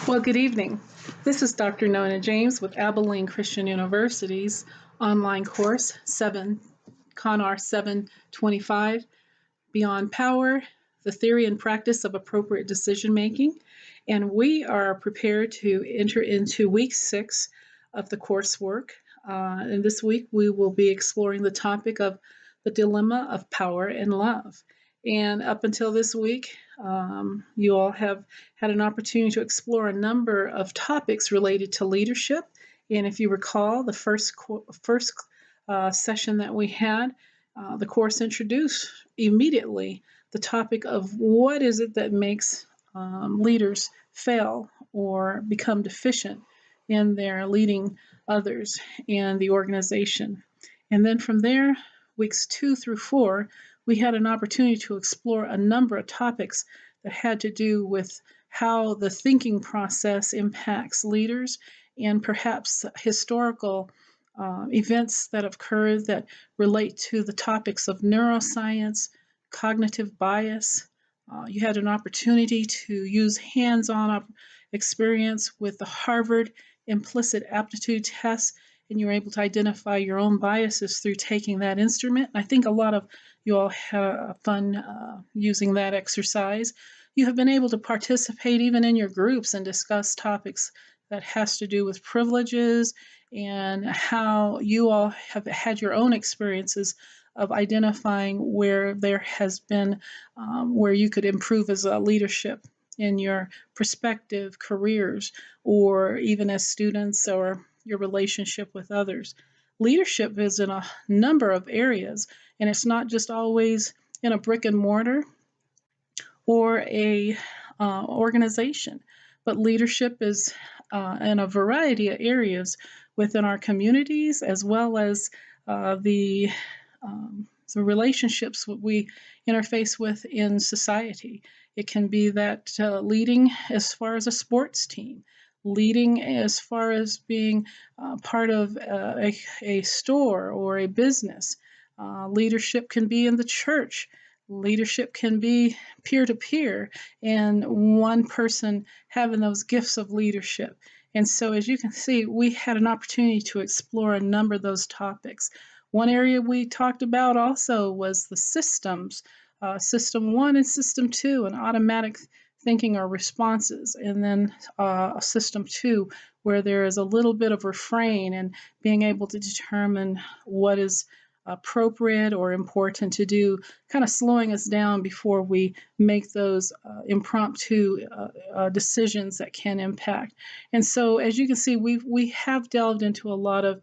Well, good evening. This is Dr. Nona James with Abilene Christian University's online course, CONR 725, Beyond Power, the Theory and Practice of Appropriate Decision Making. And we are prepared to enter into week 6 of the coursework. And this week we will be exploring the topic of the dilemma of power and love. And up until this week, you all have had an opportunity to explore a number of topics related to leadership. And if you recall, the first session that we had, the course introduced immediately the topic of what is it that makes leaders fail or become deficient in their leading others and the organization. And then from there, weeks 2 through 4, we had an opportunity to explore a number of topics that had to do with how the thinking process impacts leaders and perhaps historical events that have occurred that relate to the topics of neuroscience, cognitive bias. You had an opportunity to use hands-on experience with the Harvard Implicit Aptitude test, and you were able to identify your own biases through taking that instrument. I think a lot of you all had fun using that exercise. You have been able to participate even in your groups and discuss topics that has to do with privileges and how you all have had your own experiences of identifying where there has been, where you could improve as a leadership in your prospective careers or even as students or your relationship with others. Leadership is in a number of areas, and it's not just always in a brick and mortar or a organization, but leadership is in a variety of areas within our communities, as well as the relationships we interface with in society. It can be that leading as far as a sports team, leading as far as being part of a store or a business. Leadership can be in the church. Leadership can be peer-to-peer and one person having those gifts of leadership. And so as you can see, we had an opportunity to explore a number of those topics. One area we talked about also was the systems, System 1 and System 2, and automatic thinking or responses, and then System 2, where there is a little bit of refrain and being able to determine what is appropriate or important to do, kind of slowing us down before we make those impromptu decisions that can impact. And so as you can see, we have delved into a lot of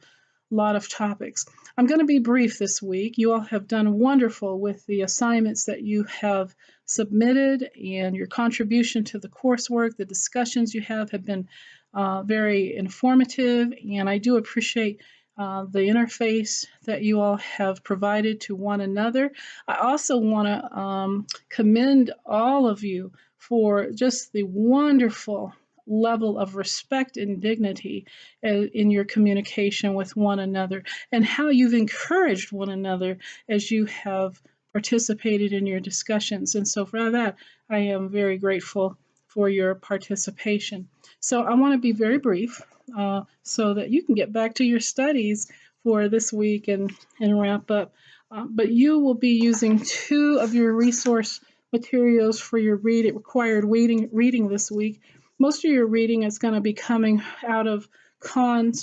topics. I'm going to be brief this week. You all have done wonderful with the assignments that you have submitted and your contribution to the coursework. The discussions you have been very informative, and I do appreciate the interface that you all have provided to one another. I also want to commend all of you for just the wonderful level of respect and dignity in your communication with one another, and how you've encouraged one another as you have participated in your discussions. And so for that, I am very grateful for your participation. So I want to be very brief so that you can get back to your studies for this week and wrap up. But you will be using 2 of your resource materials for your required reading this week. Most of your reading is going to be coming out of Adam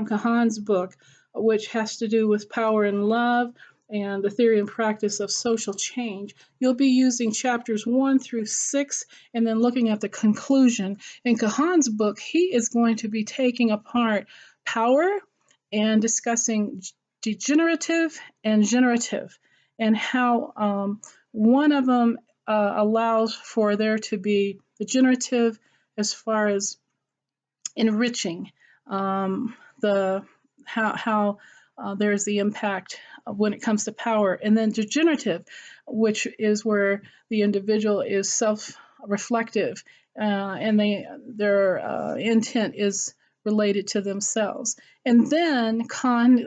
Kahane's book, which has to do with power and love and the theory and practice of social change. You'll be using chapters 1 through 6 and then looking at the conclusion. In Kahane's book, he is going to be taking apart power and discussing degenerative and generative, and how one of them allows for there to be the generative as far as enriching, how there's the impact when it comes to power, and then degenerative, which is where the individual is self-reflective and their intent is related to themselves. And then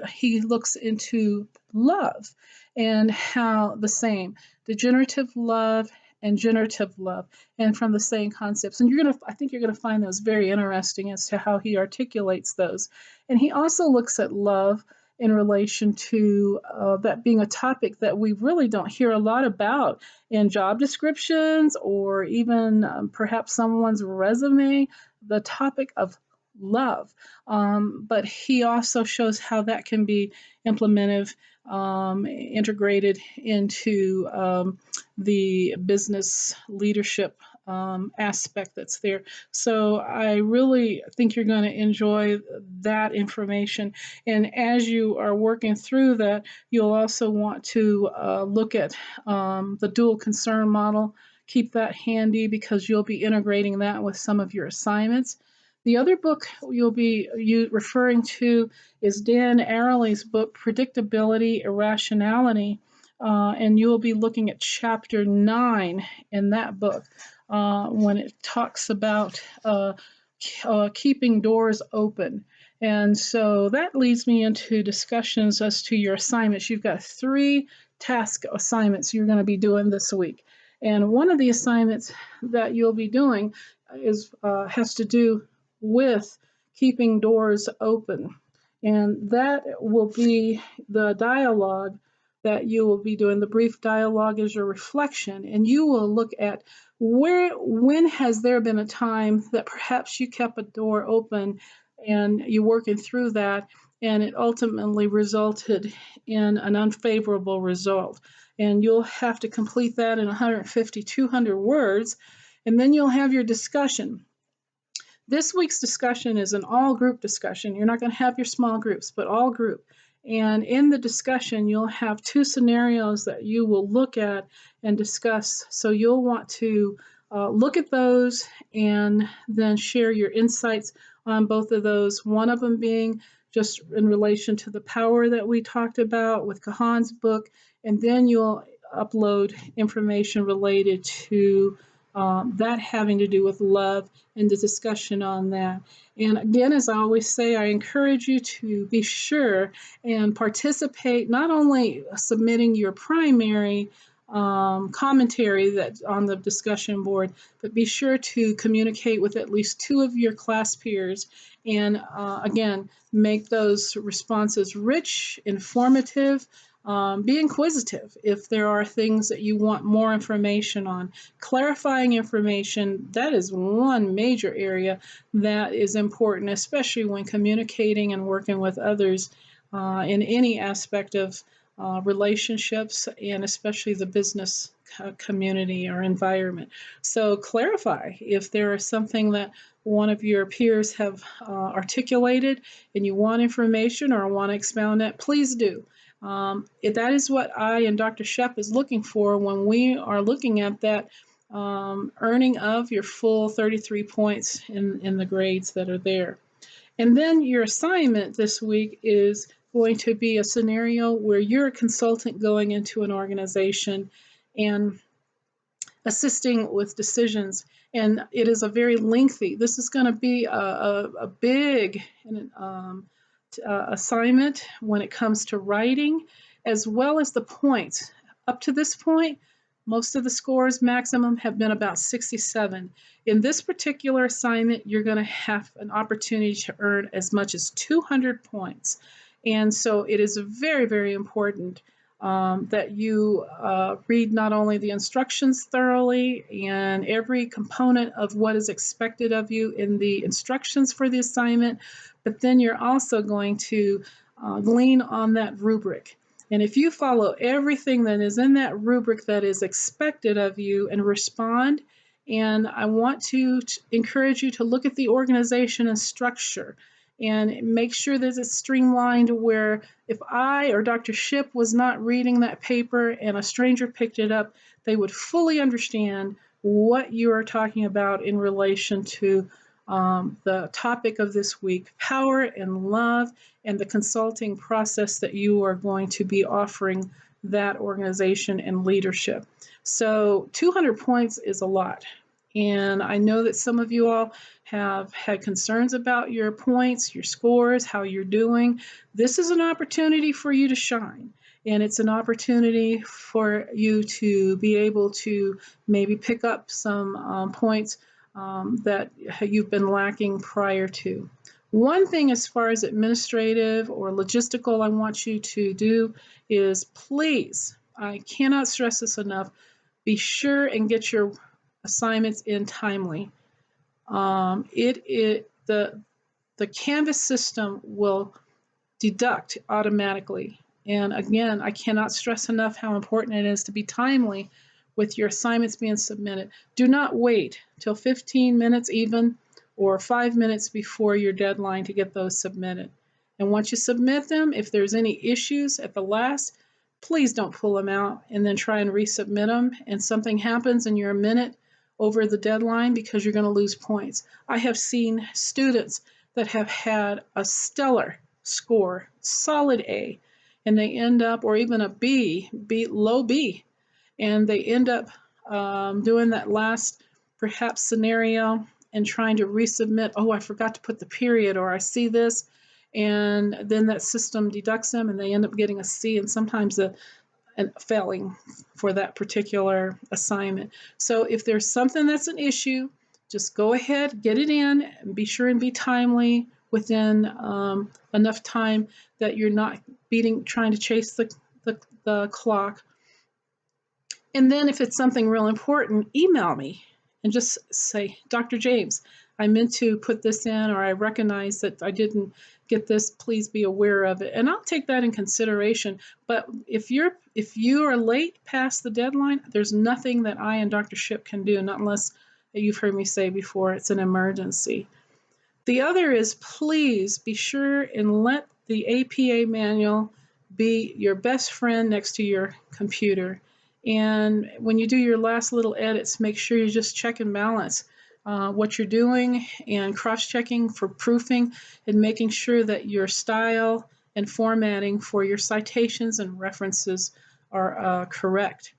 he looks into love and how the same degenerative love and generative love, and from the same concepts. And I think you're gonna find those very interesting as to how he articulates those. And he also looks at love in relation to that being a topic that we really don't hear a lot about in job descriptions or even perhaps someone's resume, the topic of love. But he also shows how that can be implemented, integrated into the business leadership aspect that's there. So I really think you're going to enjoy that information. And as you are working through that, you'll also want to look at the dual concern model. Keep that handy because you'll be integrating that with some of your assignments. The other book you'll be referring to is Dan Ariely's book, Predictably Irrationality, and you'll be looking at chapter 9 in that book when it talks about keeping doors open. And so that leads me into discussions as to your assignments. You've got 3 task assignments you're going to be doing this week. And one of the assignments that you'll be doing has to do with keeping doors open. And that will be the dialogue that you will be doing. The brief dialogue is your reflection, and you will look at when has there been a time that perhaps you kept a door open and you're working through that, and it ultimately resulted in an unfavorable result. And you'll have to complete that in 150, 200 words, and then you'll have your discussion. This week's discussion is an all-group discussion. You're not going to have your small groups, but all group. And in the discussion, you'll have 2 scenarios that you will look at and discuss. So you'll want to look at those and then share your insights on both of those. One of them being just in relation to the power that we talked about with Kahane's book, and then you'll upload information related to that having to do with love and the discussion on that. And again, as I always say, I encourage you to be sure and participate, not only submitting your primary commentary that's on the discussion board, but be sure to communicate with at least 2 of your class peers. And again, make those responses rich, informative. Be inquisitive if there are things that you want more information on. Clarifying information, that is one major area that is important, especially when communicating and working with others in any aspect of relationships, and especially the business community or environment. So clarify if there is something that one of your peers have articulated and you want information or want to expound that, please do. That is what I and Dr. Shep is looking for when we are looking at that earning of your full 33 points in the grades that are there. And then your assignment this week is going to be a scenario where you're a consultant going into an organization and assisting with decisions. And it is a very lengthy, this is going to be a big assignment when it comes to writing, as well as the points. Up to this point, most of the scores maximum have been about 67. In this particular assignment, you're going to have an opportunity to earn as much as 200 points. And so it is very, very important that you read not only the instructions thoroughly and every component of what is expected of you in the instructions for the assignment, but then you're also going to glean on that rubric. And if you follow everything that is in that rubric that is expected of you and respond, and I want to encourage you to look at the organization and structure and make sure that it's streamlined where if I or Dr. Ship was not reading that paper and a stranger picked it up, they would fully understand what you are talking about in relation to the topic of this week, power and love, and the consulting process that you are going to be offering that organization and leadership. So 200 points is a lot. And I know that some of you all have had concerns about your points, your scores, how you're doing. This is an opportunity for you to shine. And it's an opportunity for you to be able to maybe pick up some points that you've been lacking prior to. One thing as far as administrative or logistical I want you to do is please, I cannot stress this enough, be sure and get your assignments in timely. The Canvas system will deduct automatically. And again, I cannot stress enough how important it is to be timely with your assignments being submitted. Do not wait till 15 minutes even or 5 minutes before your deadline to get those submitted. And once you submit them, if there's any issues at the last, please don't pull them out and then try and resubmit them and something happens and you're a minute over the deadline because you're going to lose points. I have seen students that have had a stellar score, solid A, and they end up, or even a B, low B, and they end up doing that last perhaps scenario and trying to resubmit. Oh, I forgot to put the period, or I see this, and then that system deducts them and they end up getting a C and sometimes failing for that particular assignment. So if there's something that's an issue, just go ahead, get it in, and be sure and be timely within enough time that you're not trying to chase the clock. And then if it's something real important, email me and just say, Dr. James, I meant to put this in, or I recognize that I didn't get this, please be aware of it. And I'll take that in consideration. But if you are late past the deadline, there's nothing that I and Dr. Shipp can do, not unless you've heard me say before, it's an emergency. The other is please be sure and let the APA manual be your best friend next to your computer. And when you do your last little edits, make sure you just check and balance what you're doing and cross-checking for proofing and making sure that your style and formatting for your citations and references are correct.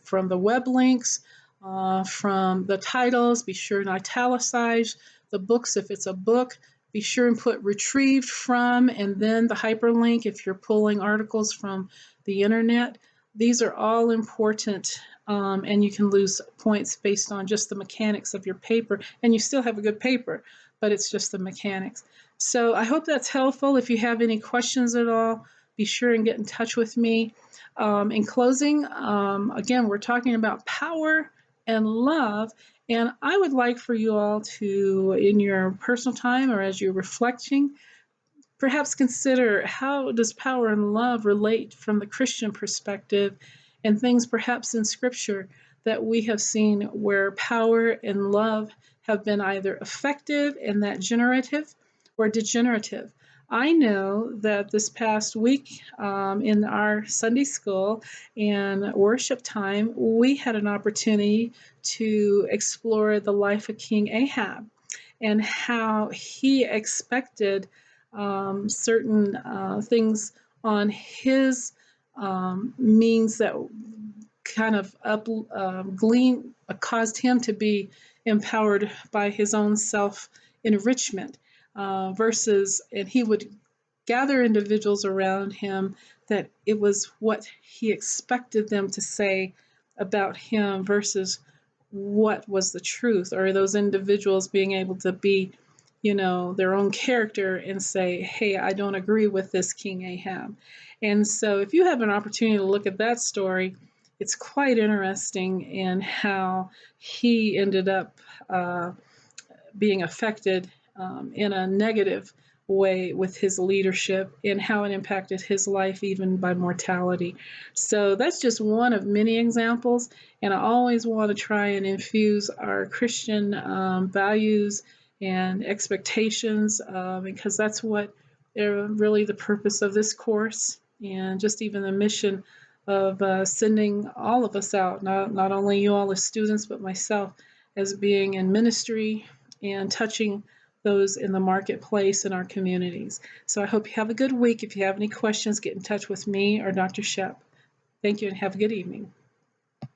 From the web links, from the titles, be sure and italicize the books if it's a book. Be sure and put retrieved from and then the hyperlink if you're pulling articles from the internet. These are all important, and you can lose points based on just the mechanics of your paper, and you still have a good paper, but it's just the mechanics. So I hope that's helpful. If you have any questions at all, be sure and get in touch with me. In closing, again, we're talking about power and love, and I would like for you all to, in your personal time or as you're reflecting, perhaps consider how does power and love relate from the Christian perspective and things perhaps in Scripture that we have seen where power and love have been either effective and that generative or degenerative. I know that this past week in our Sunday school and worship time, we had an opportunity to explore the life of King Ahab and how he expected certain things on his means that kind of caused him to be empowered by his own self-enrichment versus, and he would gather individuals around him that it was what he expected them to say about him versus what was the truth, or those individuals being able to be their own character and say, hey, I don't agree with this King Ahab. And so if you have an opportunity to look at that story, it's quite interesting in how he ended up being affected in a negative way with his leadership and how it impacted his life even by mortality. So that's just one of many examples, and I always want to try and infuse our Christian values and expectations because that's what really the purpose of this course and just even the mission of sending all of us out, not only you all as students, but myself as being in ministry and touching those in the marketplace in our communities. So I hope you have a good week. If you have any questions, get in touch with me or Dr. Shep. Thank you and have a good evening.